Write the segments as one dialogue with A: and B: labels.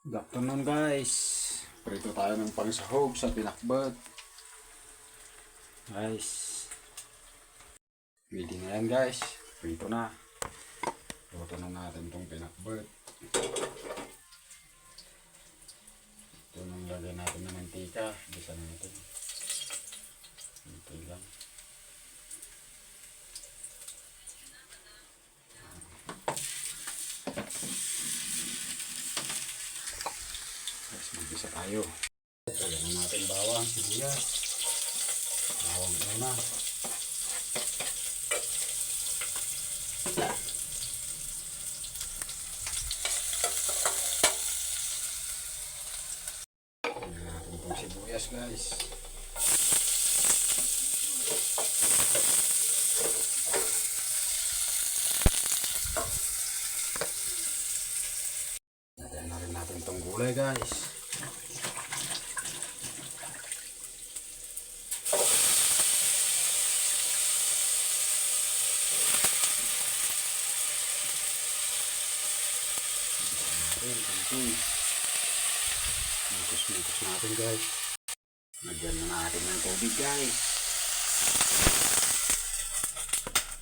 A: Good afternoon guys. Prito tayo ng pangsahog sa pinakbet. Guys. Ready na yan guys. Prito na. Luto na natin itong pinakbet. Ito nang lagay natin ng mantika. Bisa natin. Ito lang. Magbisa tayo. Lagyan na natin bawang, sibuyas. Bawang muna. Lagyan natin itong sibuyas guys. Lagyan na rin natin itong gulay guys. Mukos natin guys. Lagyan na natin ng tubig guys.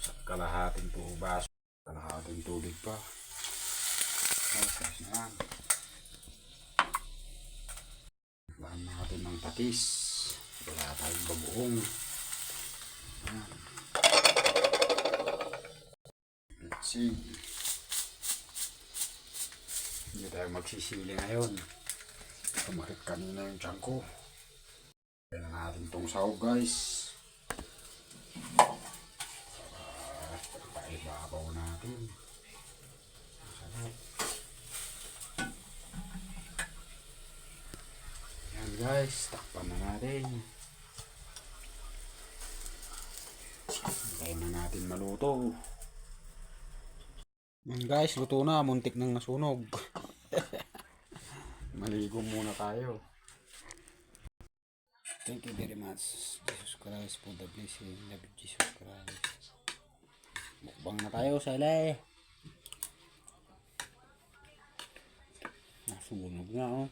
A: Sa kalahating baso. Kalahating tubig pa. Guys na yan. Lahan natin ng patis. Wala tayong bagoong. Ayan. Let's see. Hindi tayo magsisili ngayon. Tumakit kanina yung tiyan ko. Kaya na natin itong sahog guys. Paibabaw natin. Masarap. Yan guys. Takpan na natin. Kaya na natin maluto. Yan guys. Luto na. Muntik nang nasunog. Maligo muna tayo. Thank you very much, Jesus Christ, for the blessing. Love you, Jesus Christ. Mukbang na tayo sa ilay. Nasunog na oh.